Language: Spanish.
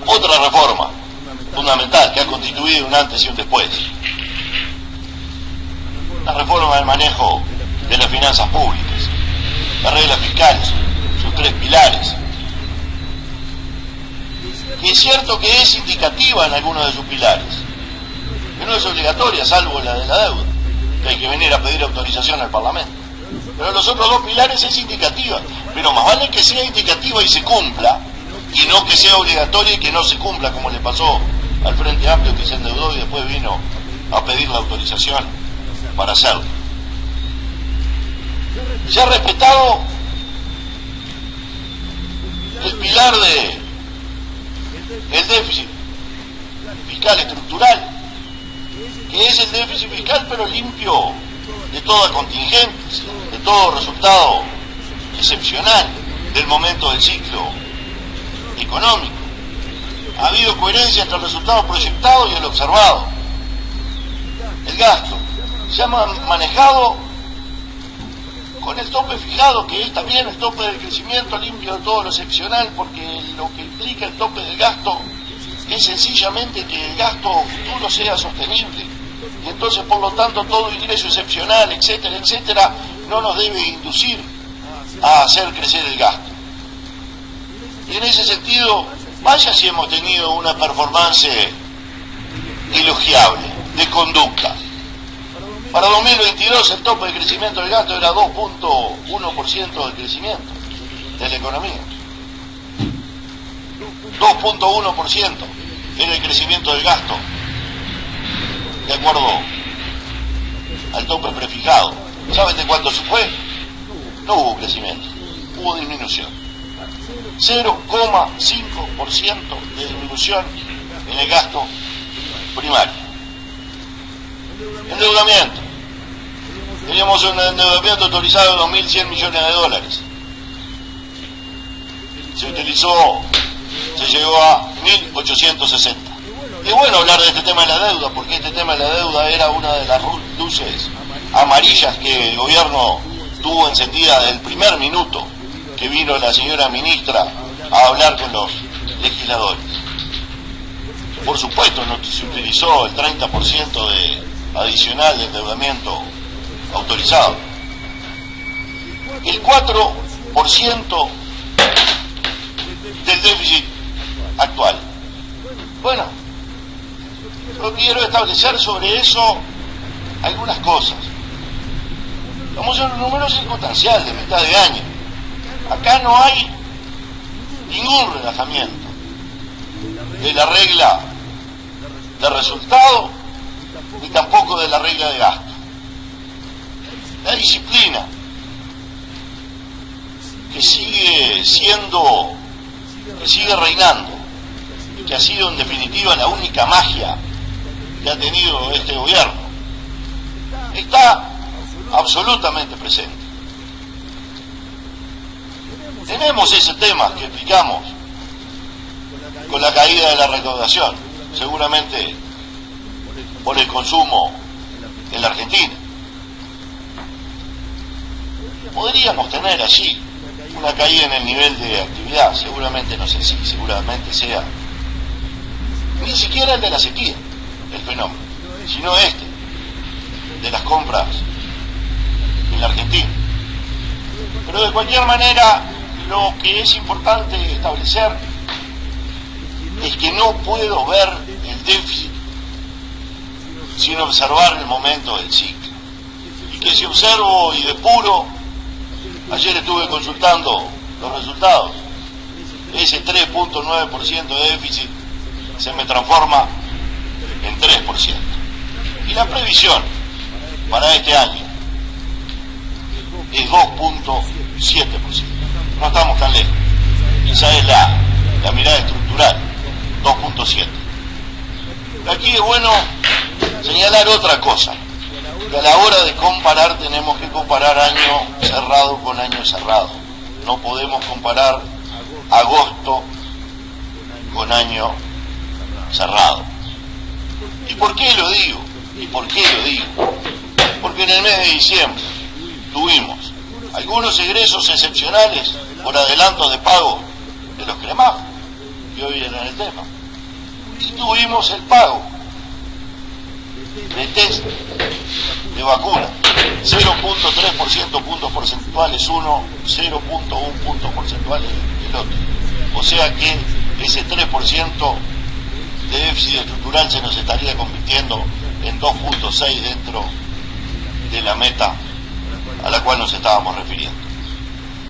Otra reforma fundamental que ha constituido un antes y un después: la reforma del manejo de las finanzas públicas, las reglas fiscales, sus tres pilares, que es cierto que es indicativa en algunos de sus pilares, que no es obligatoria, salvo la de la deuda, que hay que venir a pedir autorización al Parlamento. Pero los otros dos pilares es indicativa, pero más vale que sea indicativa y se cumpla, y no que sea obligatoria y que no se cumpla, como le pasó al Frente Amplio, que se endeudó y después vino a pedir la autorización para hacerlo. Se ha respetado el pilar de el déficit fiscal estructural, que es el déficit fiscal pero limpio de toda contingencia, de todo resultado excepcional del momento del ciclo económico. Ha habido coherencia entre el resultado proyectado y el observado. El gasto se ha manejado con el tope fijado, que es también el tope del crecimiento limpio de todo lo excepcional, porque lo que implica el tope del gasto es sencillamente que el gasto futuro sea sostenible, y entonces por lo tanto todo ingreso excepcional, etcétera, etcétera, no nos debe inducir a hacer crecer el gasto. Y en ese sentido, vaya si hemos tenido una performance elogiable de conducta. Para 2022 el tope de crecimiento del gasto era 2.1% del crecimiento de la economía. 2.1% era el crecimiento del gasto, de acuerdo al tope prefijado. ¿Saben de cuánto se fue? No hubo crecimiento, hubo disminución. 0,5% de disminución en el gasto primario. Endeudamiento. Teníamos un endeudamiento autorizado de 2.100 millones de dólares. Se llegó a 1.860. Es bueno hablar de este tema de la deuda, porque este tema de la deuda era una de las luces amarillas que el gobierno tuvo encendida desde el primer minuto que vino la señora ministra a hablar con los legisladores. Por supuesto, no se utilizó el 30% adicional de endeudamiento autorizado. El 4% del déficit actual. Bueno, yo quiero establecer sobre eso algunas cosas. Vamos a un número circunstancial de mitad de año. Acá no hay ningún relajamiento de la regla de resultado ni tampoco de la regla de gasto. La disciplina que sigue reinando, que ha sido en definitiva la única magia que ha tenido este gobierno, está absolutamente presente. Tenemos ese tema que explicamos con la caída de la recaudación, seguramente por el consumo en la Argentina. Podríamos tener allí una caída en el nivel de actividad, seguramente, no sé si seguramente sea ni siquiera el de la sequía el fenómeno, sino este de las compras en la Argentina. Pero de cualquier manera, lo que es importante establecer es que no puedo ver el déficit sin observar el momento del ciclo, y que si observo y depuro, ayer estuve consultando los resultados, ese 3.9% de déficit se me transforma en 3%, y la previsión para este año es 2.7%. No estamos tan lejos. Esa es la mirada estructural, 2.7. Aquí es bueno señalar otra cosa, que a la hora de comparar tenemos que comparar año cerrado con año cerrado. No podemos comparar agosto con año cerrado. ¿Y por qué lo digo? Porque en el mes de diciembre tuvimos algunos egresos excepcionales por adelanto de pago de los cremados, que hoy era el tema. Y tuvimos el pago de test de vacuna, 0.3% puntos porcentuales uno, 0.1 puntos porcentuales el otro. O sea que ese 3% de déficit estructural se nos estaría convirtiendo en 2.6 dentro de la meta a la cual nos estábamos refiriendo.